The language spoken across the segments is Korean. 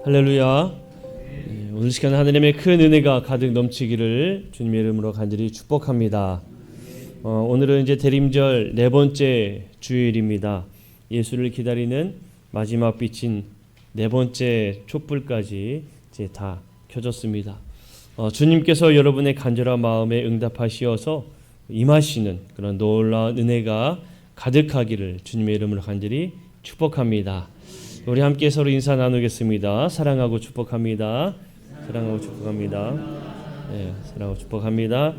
할렐루야. 오늘 시간 하나님의 큰 은혜가 가득 넘치기를 주님의 이름으로 간절히 축복합니다. 오늘은 이제 대림절 네 번째 주일입니다. 예수를 기다리는 마지막 빛인 네 번째 촛불까지 이제 다 켜졌습니다. 주님께서 여러분의 간절한 마음에 응답하시어서 임하시는 그런 놀라운 은혜가 가득하기를 주님의 이름으로 간절히 축복합니다. 우리 함께 서로 인사 나누겠습니다. 사랑하고 축복합니다. 사랑하고 축복합니다. 네, 사랑하고 축복합니다.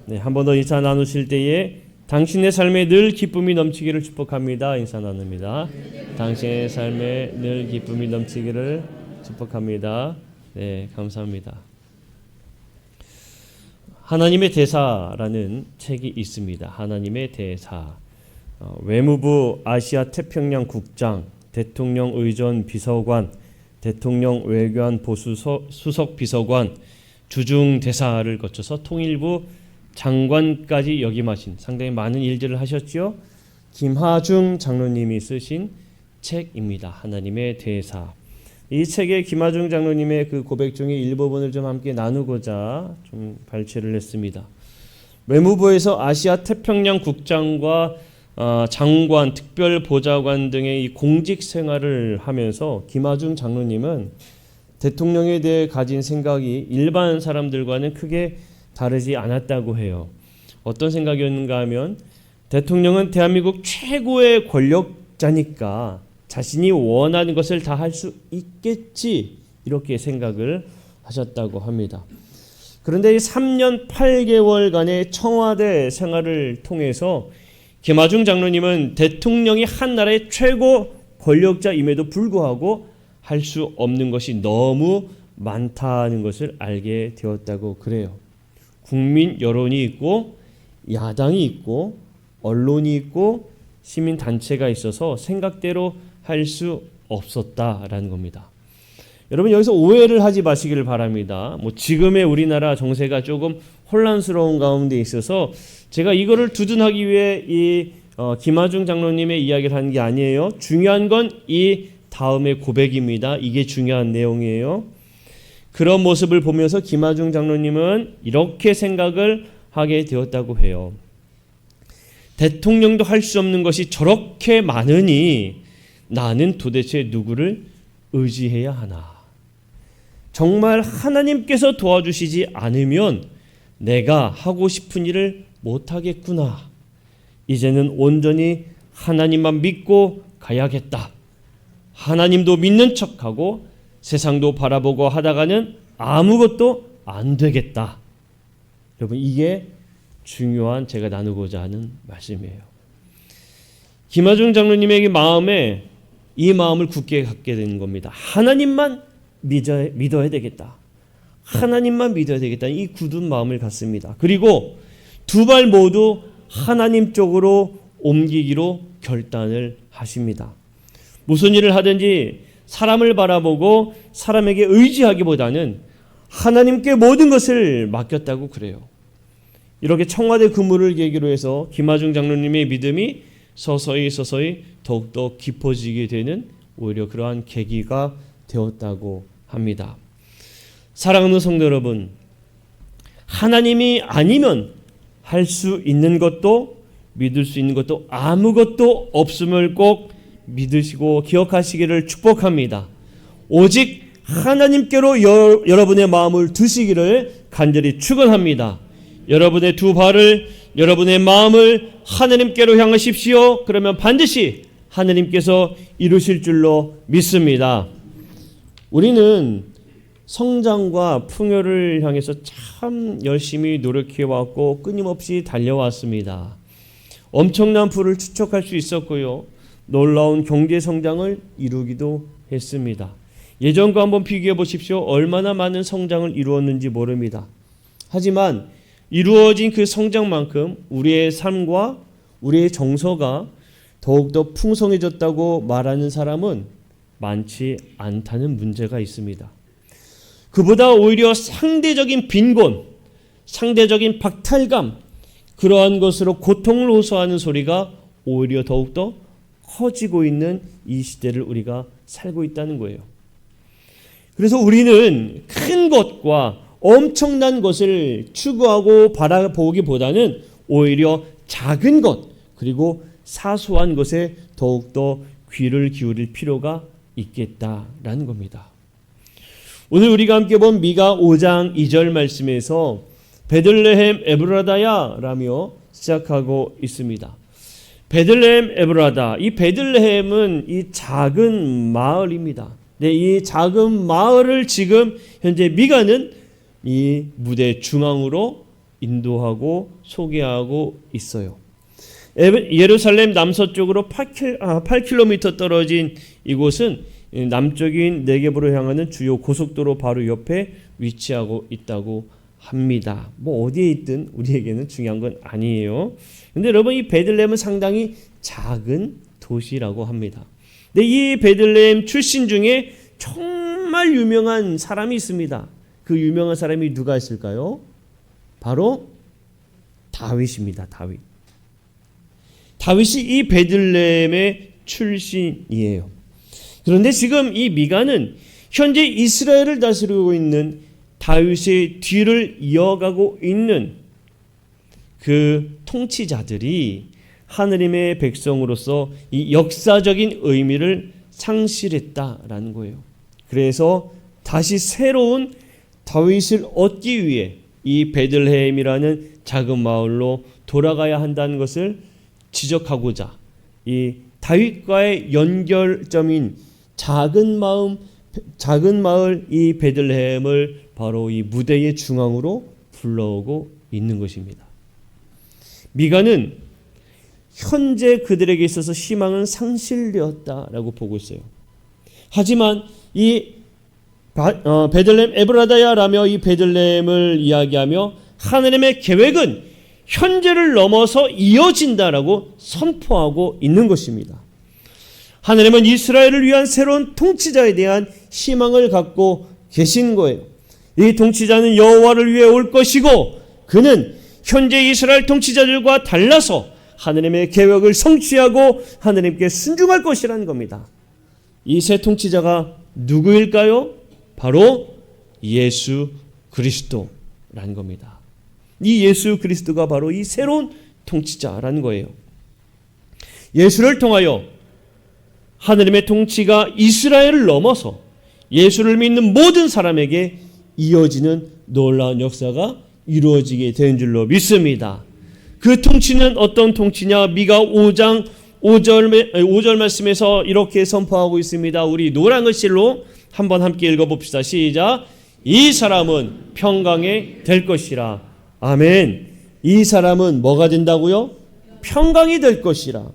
네, 한 번 더 인사 나누실 때에 당신의 삶에 늘 기쁨이 넘치기를 축복합니다. 인사 나눕니다. 당신의 삶에 늘 기쁨이 넘치기를 축복합니다. 네, 감사합니다. 하나님의 대사라는 책이 있습니다. 하나님의 대사. 외무부 아시아 태평양 국장, 대통령 의전 비서관, 대통령 외교안 보수 수석 비서관, 주중 대사를 거쳐서 통일부 장관까지 역임하신 상당히 많은 일들을 하셨죠. 김하중 장로님이 쓰신 책입니다. 하나님의 대사. 이 책에 김하중 장로님의 그 고백 중에 일부분을 좀 함께 나누고자 좀 발췌를 했습니다. 외무부에서 아시아 태평양 국장과 장관, 특별보좌관 등의 이 공직 생활을 하면서 김하중 장로님은 대통령에 대해 가진 생각이 일반 사람들과는 크게 다르지 않았다고 해요. 어떤 생각이었는가 하면 대통령은 대한민국 최고의 권력자니까 자신이 원하는 것을 다 할 수 있겠지 이렇게 생각을 하셨다고 합니다. 그런데 이 3년 8개월간의 청와대 생활을 통해서 김하중 장로님은 대통령이 한 나라의 최고 권력자임에도 불구하고 할 수 없는 것이 너무 많다는 것을 알게 되었다고 그래요. 국민 여론이 있고 야당이 있고 언론이 있고 시민단체가 있어서 생각대로 할 수 없었다라는 겁니다. 여러분 여기서 오해를 하지 마시기를 바랍니다. 지금의 우리나라 정세가 조금 혼란스러운 가운데 있어서 제가 이거를 두둔하기 위해 이 김하중 장로님의 이야기를 하는 게 아니에요. 중요한 건 이 다음의 고백입니다. 이게 중요한 내용이에요. 그런 모습을 보면서 김하중 장로님은 이렇게 생각을 하게 되었다고 해요. 대통령도 할 수 없는 것이 저렇게 많으니 나는 도대체 누구를 의지해야 하나. 정말 하나님께서 도와주시지 않으면 내가 하고 싶은 일을 못하겠구나. 이제는 온전히 하나님만 믿고 가야겠다. 하나님도 믿는 척하고 세상도 바라보고 하다가는 아무것도 안 되겠다. 여러분 이게 중요한 제가 나누고자 하는 말씀이에요. 김하중 장로님의 마음에 이 마음을 굳게 갖게 된 겁니다. 하나님만 믿어야 되겠다. 하나님만 믿어야 되겠다. 이 굳은 마음을 갖습니다. 그리고 두 발 모두 하나님 쪽으로 옮기기로 결단을 하십니다. 무슨 일을 하든지 사람을 바라보고 사람에게 의지하기보다는 하나님께 모든 것을 맡겼다고 그래요. 이렇게 청와대 근무를 계기로 해서 김하중 장로님의 믿음이 서서히 더욱더 깊어지게 되는 오히려 그러한 계기가 되었다고 합니다. 사랑하는 성도 여러분, 하나님이 아니면 할 수 있는 것도 믿을 수 있는 것도 아무것도 없음을 꼭 믿으시고 기억하시기를 축복합니다. 오직 하나님께로 여러분의 마음을 두시기를 간절히 축원합니다. 여러분의 두 발을, 여러분의 마음을 하나님께로 향하십시오. 그러면 반드시 하나님께서 이루실 줄로 믿습니다. 우리는 성장과 풍요를 향해서 참 열심히 노력해왔고 끊임없이 달려왔습니다. 엄청난 부를 축적할 수 있었고요. 놀라운 경제 성장을 이루기도 했습니다. 예전과 한번 비교해 보십시오. 얼마나 많은 성장을 이루었는지 모릅니다. 하지만 이루어진 그 성장만큼 우리의 삶과 우리의 정서가 더욱더 풍성해졌다고 말하는 사람은 많지 않다는 문제가 있습니다. 그보다 오히려 상대적인 빈곤, 상대적인 박탈감, 그러한 것으로 고통을 호소하는 소리가 오히려 더욱더 커지고 있는 이 시대를 우리가 살고 있다는 거예요. 그래서 우리는 큰 것과 엄청난 것을 추구하고 바라보기보다는 오히려 작은 것 그리고 사소한 것에 더욱더 귀를 기울일 필요가 있겠다라는 겁니다. 오늘 우리가 함께 본 미가 5장 2절 말씀에서 베들레헴 에브라다야 라며 시작하고 있습니다. 베들레헴 에브라다, 이 베들레헴은 이 작은 마을입니다. 네, 이 작은 마을을 지금 현재 미가는 이 무대 중앙으로 인도하고 소개하고 있어요. 예루살렘 남서쪽으로 8km 떨어진 이곳은 남쪽인 네겝으로 향하는 주요 고속도로 바로 옆에 위치하고 있다고 합니다. 뭐 어디에 있든 우리에게는 중요한 건 아니에요. 근데 여러분, 이 베들레헴은 상당히 작은 도시라고 합니다. 근데 이 베들레헴 출신 중에 정말 유명한 사람이 있습니다. 그 유명한 사람이 누가 있을까요? 바로 다윗입니다. 다윗이 이 베들레헴의 출신이에요. 그런데 지금 이 미가는 현재 이스라엘을 다스리고 있는 다윗의 뒤를 이어가고 있는 그 통치자들이 하느님의 백성으로서 이 역사적인 의미를 상실했다라는 거예요. 그래서 다시 새로운 다윗을 얻기 위해 이 베들레헴이라는 작은 마을로 돌아가야 한다는 것을 지적하고자 이 다윗과의 연결점인 작은 마을 이 베들레헴을 바로 이 무대의 중앙으로 불러오고 있는 것입니다. 미가는 현재 그들에게 있어서 희망은 상실되었다라고 보고 있어요. 하지만 이 베들레헴 에브라다야라며 이 베들레헴을 이야기하며 하느님의 계획은 현재를 넘어서 이어진다라고 선포하고 있는 것입니다. 하느님은 이스라엘을 위한 새로운 통치자에 대한 희망을 갖고 계신 거예요. 이 통치자는 여호와를 위해 올 것이고 그는 현재 이스라엘 통치자들과 달라서 하느님의 계획을 성취하고 하느님께 순종할 것이라는 겁니다. 이 새 통치자가 누구일까요? 바로 예수 그리스도라는 겁니다. 이 예수 그리스도가 바로 이 새로운 통치자라는 거예요. 예수를 통하여 하느님의 통치가 이스라엘을 넘어서 예수를 믿는 모든 사람에게 이어지는 놀라운 역사가 이루어지게 된 줄로 믿습니다. 그 통치는 어떤 통치냐? 미가 5장 5절 말씀에서 이렇게 선포하고 있습니다. 우리 노란 글씨로 한번 함께 읽어봅시다. 시작. 이 사람은 평강에 될 것이라. 아멘. 이 사람은 뭐가 된다고요? 평강이 될 것이라.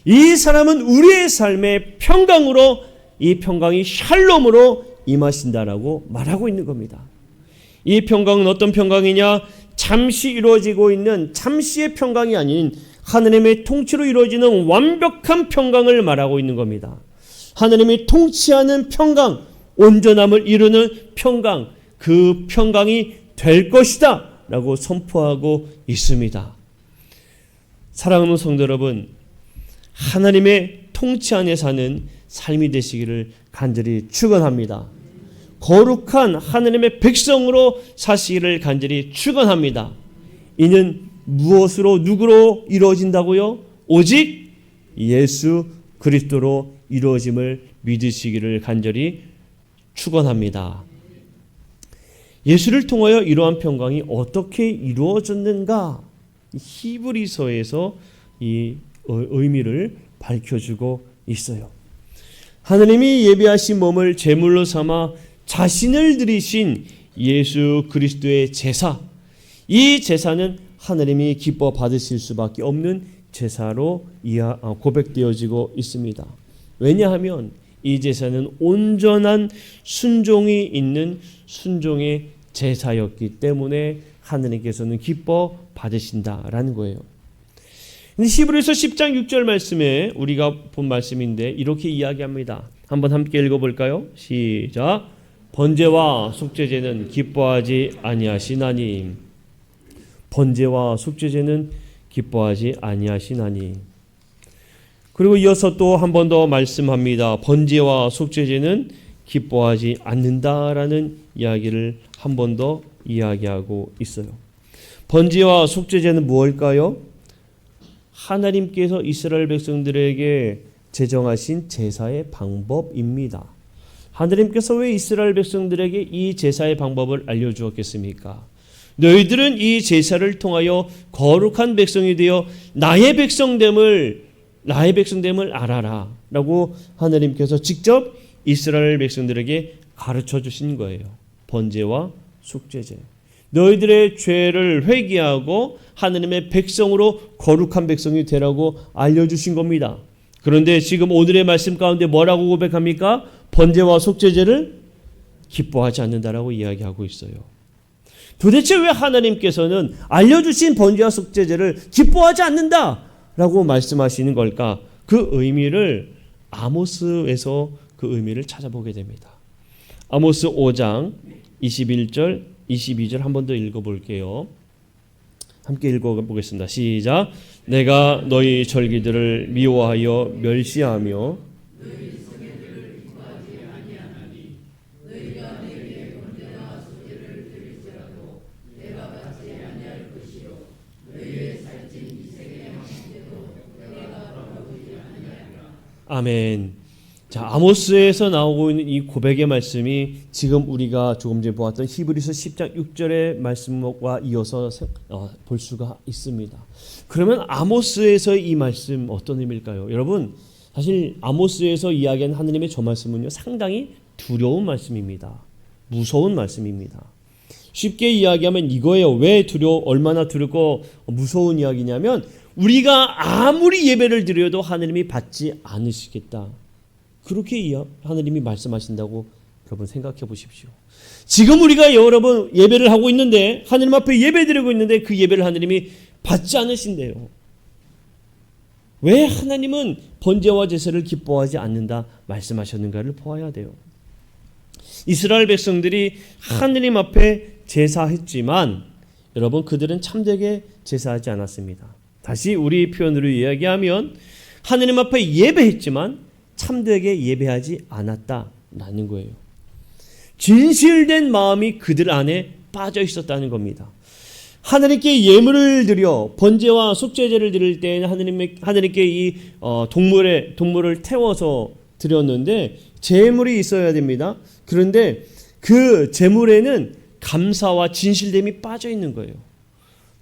이 사람은 우리의 삶의 평강으로, 이 평강이 샬롬으로 임하신다라고 말하고 있는 겁니다. 이 평강은 어떤 평강이냐? 잠시 이루어지고 있는 잠시의 평강이 아닌 하느님의 통치로 이루어지는 완벽한 평강을 말하고 있는 겁니다. 하느님이 통치하는 평강, 온전함을 이루는 평강, 그 평강이 될 것이다 라고 선포하고 있습니다. 사랑하는 성도 여러분, 하나님의 통치 안에 사는 삶이 되시기를 간절히 축원합니다. 거룩한 하나님의 백성으로 사시기를 간절히 축원합니다. 이는 무엇으로, 누구로 이루어진다고요? 오직 예수 그리스도로 이루어짐을 믿으시기를 간절히 축원합니다. 예수를 통하여 이러한 평강이 어떻게 이루어졌는가? 히브리서에서 이 의미를 밝혀주고 있어요. 하느님이 예비하신 몸을 제물로 삼아 자신을 드리신 예수 그리스도의 제사, 이 제사는 하느님이 기뻐 받으실 수밖에 없는 제사로 고백되어지고 있습니다. 왜냐하면 이 제사는 온전한 순종이 있는 순종의 제사였기 때문에 하느님께서는 기뻐 받으신다라는 거예요. 히브리서 10장 6절 말씀에 우리가 본 말씀인데 이렇게 이야기합니다. 한번 함께 읽어볼까요? 시작. 번제와 속죄제는 기뻐하지 아니하시나니. 번제와 속죄제는 기뻐하지 아니하시나니. 그리고 이어서 또 한 번 더 말씀합니다. 번제와 속죄제는 기뻐하지 않는다라는 이야기를 한 번 더 이야기하고 있어요. 번제와 속죄제는 무엇일까요? 하나님께서 이스라엘 백성들에게 제정하신 제사의 방법입니다. 하나님께서 왜 이스라엘 백성들에게 이 제사의 방법을 알려주었겠습니까? 너희들은 이 제사를 통하여 거룩한 백성이 되어 나의 백성됨을 알아라 라고 하나님께서 직접 이스라엘 백성들에게 가르쳐 주신 거예요. 번제와 속죄제. 너희들의 죄를 회개하고 하나님의 백성으로 거룩한 백성이 되라고 알려주신 겁니다. 그런데 지금 오늘의 말씀 가운데 뭐라고 고백합니까? 번제와 속죄제를 기뻐하지 않는다라고 이야기하고 있어요. 도대체 왜 하나님께서는 알려주신 번제와 속죄제를 기뻐하지 않는다라고 말씀하시는 걸까? 그 의미를 아모스에서 그 의미를 찾아보게 됩니다. 아모스 5장 21절 22절 한 번 더 읽어볼게요. 함께 읽어보겠습니다. 시작. 내가 너희 절기들을 미워하여 멸시하며 아멘. 자, 아모스에서 나오고 있는 이 고백의 말씀이 지금 우리가 조금 전에 보았던 히브리서 10장 6절의 말씀과 이어서 볼 수가 있습니다. 그러면 아모스에서의 이 말씀 어떤 의미일까요? 여러분, 사실 아모스에서 이야기한 하나님의 저 말씀은요, 상당히 두려운 말씀입니다. 무서운 말씀입니다. 쉽게 이야기하면 이거예요. 왜 얼마나 두렵고 무서운 이야기냐면 우리가 아무리 예배를 드려도 하나님이 받지 않으시겠다. 그렇게 하나님이 말씀하신다고 여러분 생각해 보십시오. 지금 우리가 여러분 예배를 하고 있는데 하나님 앞에 예배 드리고 있는데 그 예배를 하나님이 받지 않으신대요. 왜 하나님은 번제와 제사를 기뻐하지 않는다 말씀하셨는가를 보아야 돼요. 이스라엘 백성들이 하나님 앞에 제사했지만 여러분 그들은 참되게 제사하지 않았습니다. 다시 우리 표현으로 이야기하면 하나님 앞에 예배했지만 참되게 예배하지 않았다라는 거예요. 진실된 마음이 그들 안에 빠져 있었다는 겁니다. 하나님께 예물을 드려 번제와 속죄제를 드릴 때에는 하나님께 이 동물을 태워서 드렸는데 제물이 있어야 됩니다. 그런데 그 제물에는 감사와 진실됨이 빠져 있는 거예요.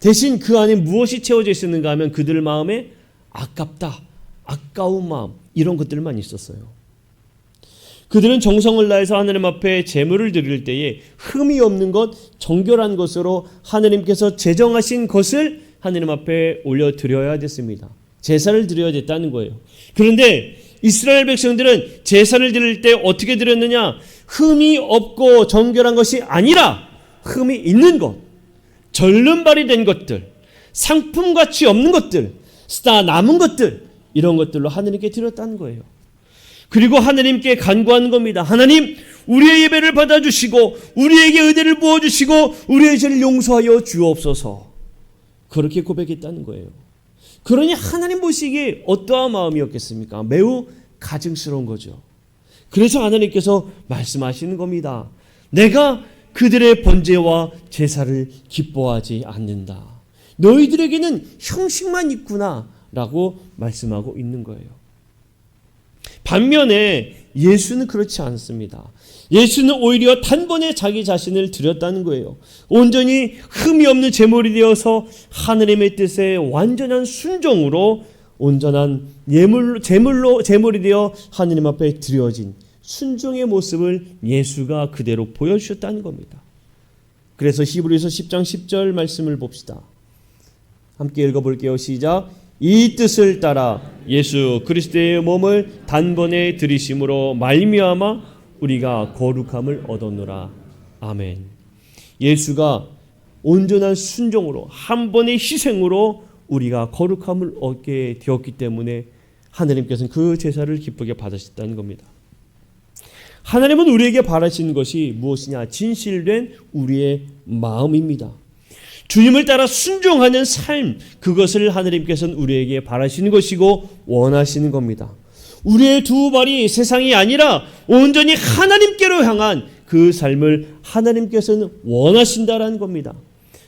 대신 그 안에 무엇이 채워져 있었는가 하면 그들 마음에 아깝다, 아까운 마음 이런 것들만 있었어요. 그들은 정성을 다해서 하나님 앞에 제물을 드릴 때에 흠이 없는 것, 정결한 것으로 하나님께서 제정하신 것을 하나님 앞에 올려드려야 됐습니다. 제사를 드려야 됐다는 거예요. 그런데 이스라엘 백성들은 제사를 드릴 때 어떻게 드렸느냐? 흠이 없고 정결한 것이 아니라 흠이 있는 것, 절름발이 된 것들, 상품가치 없는 것들, 쓰다 남은 것들 이런 것들로 하나님께 드렸다는 거예요. 그리고 하나님께 간구하는 겁니다. 하나님, 우리의 예배를 받아주시고 우리에게 은혜를 부어주시고 우리의 죄를 용서하여 주옵소서. 그렇게 고백했다는 거예요. 그러니 하나님 보시기에 어떠한 마음이었겠습니까? 매우 가증스러운 거죠. 그래서 하나님께서 말씀하시는 겁니다. 내가 그들의 번제와 제사를 기뻐하지 않는다. 너희들에게는 형식만 있구나 라고 말씀하고 있는 거예요. 반면에 예수는 그렇지 않습니다. 예수는 오히려 단번에 자기 자신을 드렸다는 거예요. 온전히 흠이 없는 제물이 되어서 하나님의 뜻에 완전한 순종으로 온전한 제물이 되어 하나님 앞에 드려진 순종의 모습을 예수가 그대로 보여주셨다는 겁니다. 그래서 히브리서 10장 10절 말씀을 봅시다. 함께 읽어볼게요. 시작. 이 뜻을 따라 예수 그리스도의 몸을 단번에 들이심으로 말미암아 우리가 거룩함을 얻었노라. 아멘. 예수가 온전한 순종으로 한 번의 희생으로 우리가 거룩함을 얻게 되었기 때문에 하나님께서는 그 제사를 기쁘게 받으셨다는 겁니다. 하나님은 우리에게 바라시는 것이 무엇이냐? 진실된 우리의 마음입니다. 주님을 따라 순종하는 삶, 그것을 하나님께서는 우리에게 바라시는 것이고 원하시는 겁니다. 우리의 두 발이 세상이 아니라 온전히 하나님께로 향한 그 삶을 하나님께서는 원하신다라는 겁니다.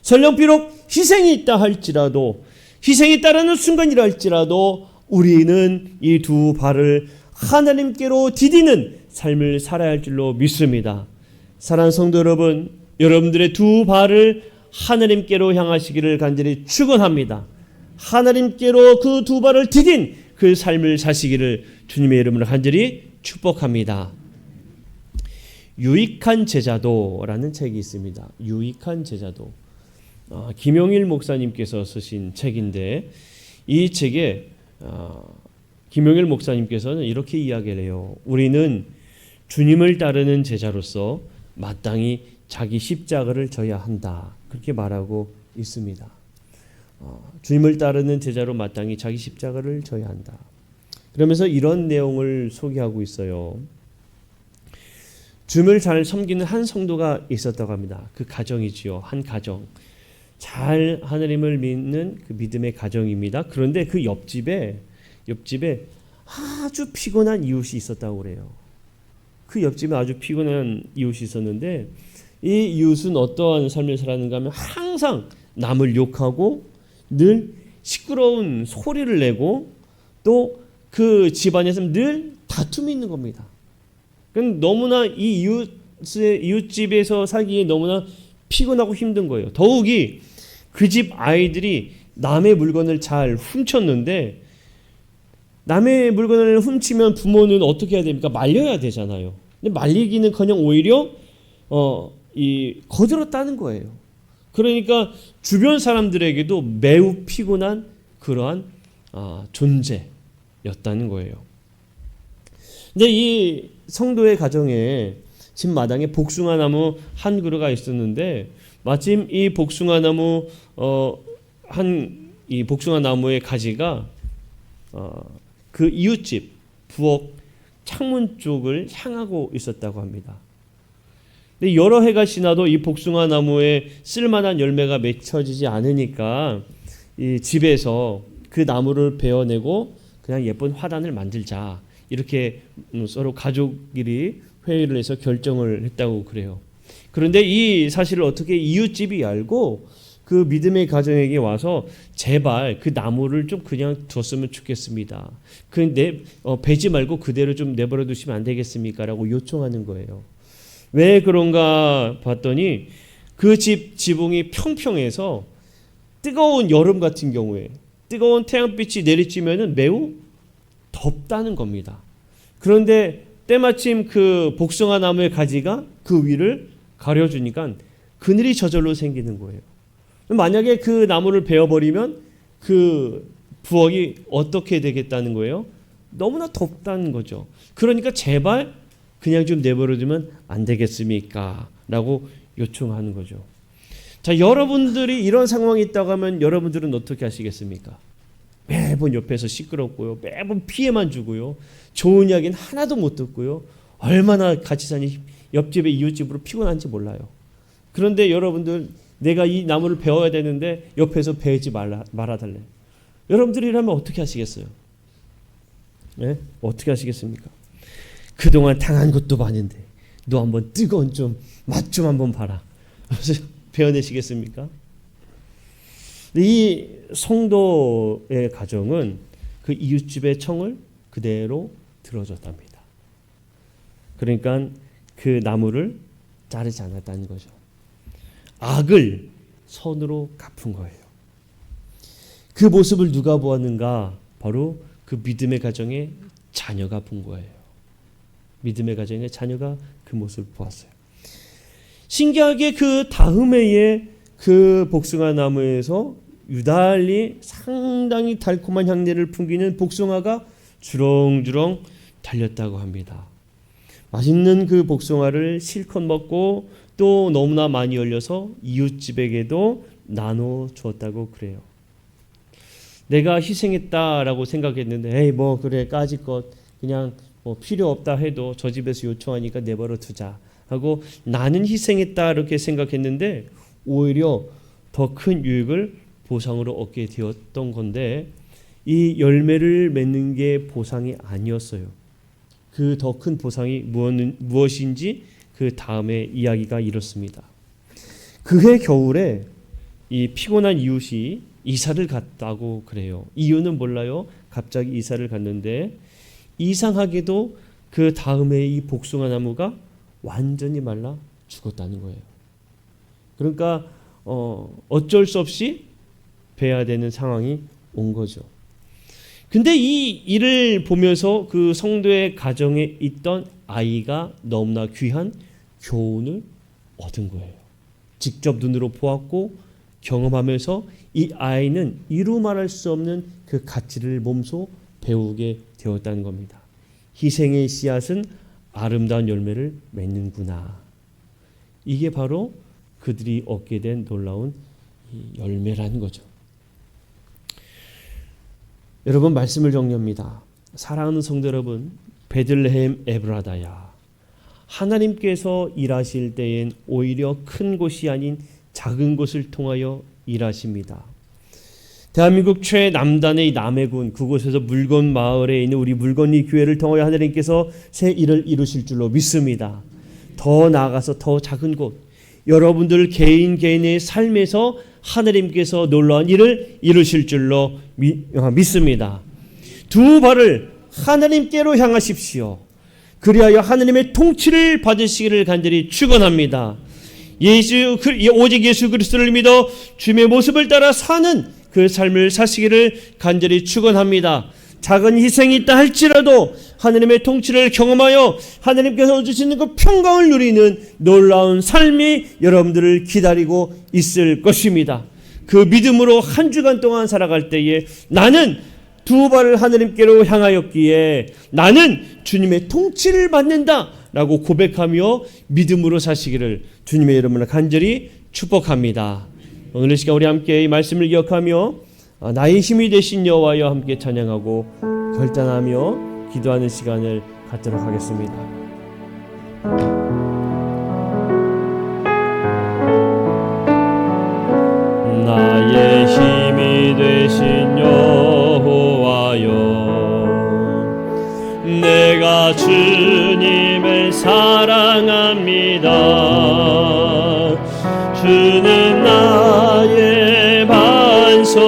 설령 비록 희생이 있다 할지라도, 희생이 따르는 순간이라 할지라도 우리는 이 두 발을 하나님께로 디디는 삶을 살아야 할 줄로 믿습니다. 사랑하는 성도 여러분, 여러분들의 두 발을 하나님께로 향하시기를 간절히 축원합니다. 하나님께로 그 두 발을 디딘 그 삶을 사시기를 주님의 이름으로 간절히 축복합니다. 유익한 제자도라는 책이 있습니다. 유익한 제자도. 김용일 목사님께서 쓰신 책인데, 이 책에 김용일 목사님께서는 이렇게 이야기를 해요. 우리는 주님을 따르는 제자로서 마땅히 자기 십자가를 져야 한다. 그렇게 말하고 있습니다. 주님을 따르는 제자로 마땅히 자기 십자가를 져야 한다. 그러면서 이런 내용을 소개하고 있어요. 주님을 잘 섬기는 한 성도가 있었다고 합니다. 그 가정이지요. 한 가정. 잘 하나님을 믿는 그 믿음의 가정입니다. 그런데 그 옆집에 아주 피곤한 이웃이 있었다고 그래요. 그 옆집에 아주 피곤한 이웃이 있었는데, 이 이웃은 어떠한 삶을 살았는가 하면 항상 남을 욕하고 늘 시끄러운 소리를 내고 또 그 집안에서 늘 다툼이 있는 겁니다. 너무나 이 이웃집에서 살기에 너무나 피곤하고 힘든 거예요. 더욱이 그 집 아이들이 남의 물건을 잘 훔쳤는데, 남의 물건을 훔치면 부모는 어떻게 해야 됩니까? 말려야 되잖아요. 근데 말리기는커녕 오히려 거들었다는 거예요. 그러니까 주변 사람들에게도 매우 피곤한 그러한 존재였다는 거예요. 근데 이 성도의 가정에 집 마당에 복숭아 나무 한 그루가 있었는데, 마침 이 복숭아 나무 이 복숭아 나무의 가지가 그 이웃집 부엌 창문 쪽을 향하고 있었다고 합니다. 근데 여러 해가 지나도 이 복숭아 나무에 쓸만한 열매가 맺혀지지 않으니까 이 집에서 그 나무를 베어내고 그냥 예쁜 화단을 만들자, 이렇게 서로 가족끼리 회의를 해서 결정을 했다고 그래요. 그런데 이 사실을 어떻게 이웃집이 알고 그 믿음의 가정에게 와서 제발 그 나무를 좀 그냥 뒀으면 좋겠습니다. 베지 말고 그대로 좀 내버려 두시면 안 되겠습니까? 라고 요청하는 거예요. 왜 그런가 봤더니 그 집 지붕이 평평해서 뜨거운 여름 같은 경우에 뜨거운 태양빛이 내리쬐면 매우 덥다는 겁니다. 그런데 때마침 그 복숭아 나무의 가지가 그 위를 가려주니까 그늘이 저절로 생기는 거예요. 만약에 그 나무를 베어버리면 그 부엌이 어떻게 되겠다는 거예요? 너무나 덥다는 거죠. 그러니까 제발 그냥 좀 내버려두면 안 되겠습니까? 라고 요청하는 거죠. 자, 여러분들이 이런 상황이 있다고 하면 여러분들은 어떻게 하시겠습니까? 매번 옆에서 시끄럽고요. 매번 피해만 주고요. 좋은 이야기는 하나도 못 듣고요. 얼마나 같이 사니 옆집의 이웃집으로 피곤한지 몰라요. 그런데 여러분들, 내가 이 나무를 베어야 되는데 옆에서 베지 말아달래. 여러분들이라면 어떻게 하시겠어요? 네? 어떻게 하시겠습니까? 그동안 당한 것도 많은데 너 한번 뜨거운 맛 좀 한번 봐라. 베어내시겠습니까? 이 성도의 가정은 그 이웃집의 청을 그대로 들어줬답니다. 그러니까 그 나무를 자르지 않았다는 거죠. 악을 선으로 갚은 거예요. 그 모습을 누가 보았는가? 바로 그 믿음의 가정의 자녀가 본 거예요. 믿음의 가정의 자녀가 그 모습을 보았어요. 신기하게 그 다음 해에 그 복숭아 나무에서 유달리 상당히 달콤한 향내를 풍기는 복숭아가 주렁주렁 달렸다고 합니다. 맛있는 그 복숭아를 실컷 먹고 또 너무나 많이 열려서 이웃집에게도 나눠 주었다고 그래요. 내가 희생했다라고 생각했는데, 에이 뭐 그래 까짓것 그냥 뭐 필요 없다 해도 저 집에서 요청하니까 내버려 두자 하고 나는 희생했다 이렇게 생각했는데 오히려 더 큰 유익을 보상으로 얻게 되었던 건데, 이 열매를 맺는 게 보상이 아니었어요. 그 더 큰 보상이 무엇인지 그 다음에 이야기가 이렇습니다. 그해 겨울에 이 피곤한 이웃이 이사를 갔다고 그래요. 이유는 몰라요. 갑자기 이사를 갔는데 이상하게도 그 다음에 이 복숭아 나무가 완전히 말라 죽었다는 거예요. 그러니까 어쩔 수 없이 베야 되는 상황이 온 거죠. 근데 이 일을 보면서 그 성도의 가정에 있던 아이가 너무나 귀한 교훈을 얻은 거예요. 직접 눈으로 보았고 경험하면서 이 아이는 이루 말할 수 없는 그 가치를 몸소 배우게 되었다는 겁니다. 희생의 씨앗은 아름다운 열매를 맺는구나. 이게 바로 그들이 얻게 된 놀라운 열매라는 거죠. 여러분, 말씀을 정리합니다. 사랑하는 성도 여러분, 베들레헴 에브라다야, 하나님께서 일하실 때엔 오히려 큰 곳이 아닌 작은 곳을 통하여 일하십니다. 대한민국 최남단의 남해군, 그곳에서 물건 마을에 있는 우리 물건리 교회를 통하여 하나님께서 새 일을 이루실 줄로 믿습니다. 더 나아가서 더 작은 곳, 여러분들 개인의 삶에서 하나님께서 놀라운 일을 이루실 줄로 믿습니다. 두 발을 하나님께로 향하십시오. 그리하여 하나님의 통치를 받으시기를 간절히 축원합니다. 오직 예수 그리스도를 믿어 주님의 모습을 따라 사는 그 삶을 사시기를 간절히 축원합니다. 작은 희생이 있다 할지라도 하나님의 통치를 경험하여 하나님께서 주시는 그 평강을 누리는 놀라운 삶이 여러분들을 기다리고 있을 것입니다. 그 믿음으로 한 주간 동안 살아갈 때에 나는 두 발을 하나님께로 향하였기에 나는 주님의 통치를 받는다 라고 고백하며 믿음으로 사시기를 주님의 이름으로 간절히 축복합니다. 오늘 이 시간 우리 함께 이 말씀을 기억하며 나의 힘이 되신 여호와여 함께 찬양하고 결단하며 기도하는 시간을 갖도록 하겠습니다. 나의 힘이 되신 여호와여, 내가 주님을 사랑합니다. 주는 나의 반석이시며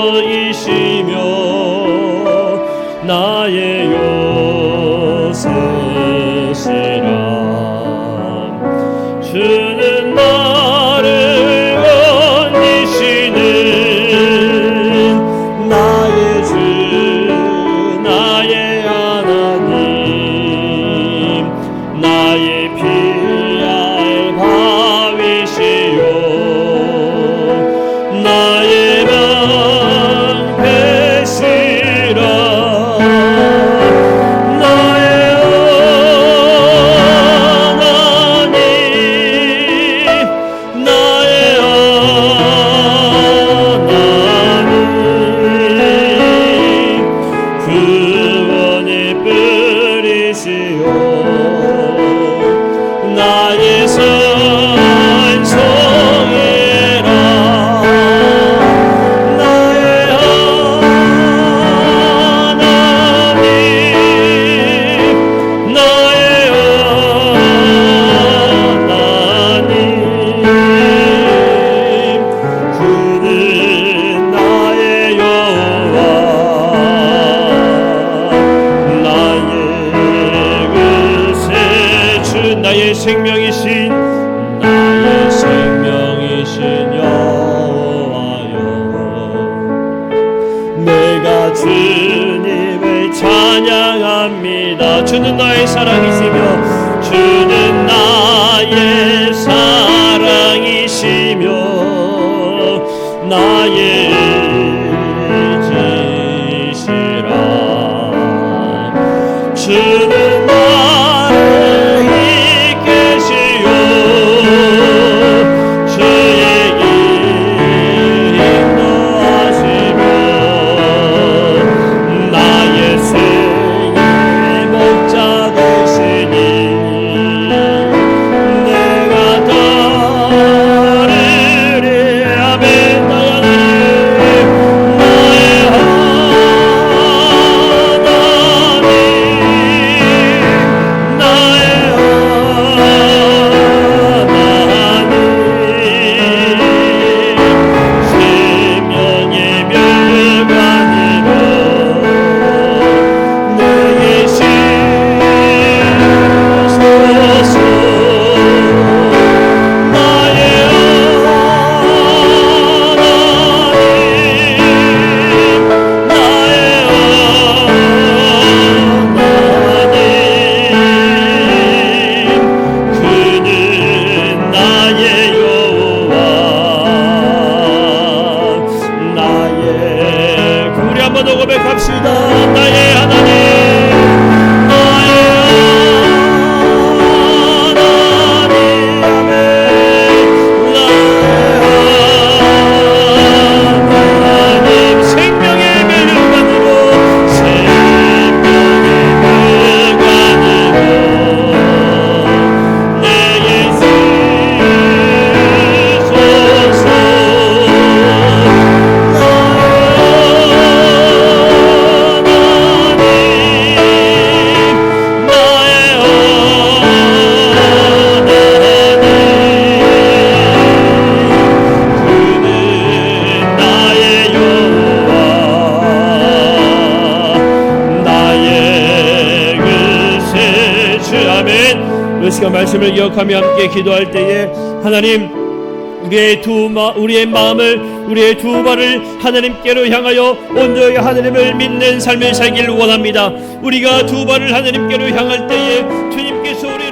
나의 요새시라. 주는 나를 건지시는 나의 주, 나의 하나님, 나의 피할 바위시요 나의 방패시라. 나의 하나님, 나의 하나님, 구원의 뿌리시오 나의 산성이라. 나의 하나님, 나의 하나님, 그는 나의 여호와, 나의 구세주, 나의 생명이신 여호와여, 내가 주님을 찬양합니다. 주는 나의 사랑이시며 주는 나의 사랑이시며 나의 의지시라. 주는 나를 이끄시오 주의 인도하시며 나의 생의 목자 되시니 내가 따르리. 아멘. 나의 하나님, 고백합시다. 나의 하나님, 나의 하나님, 나의 생명의 멸관으로 내게 쓰소서. 이 시간 말씀을 기억하며 함께 기도할 때에 하나님, 우리의 마음을, 우리의 두 발을 하나님께로 향하여 온전히 하나님을 믿는 삶을 살기를 원합니다. 우리가 두 발을 하나님께로 향할 때에 주님께서 우리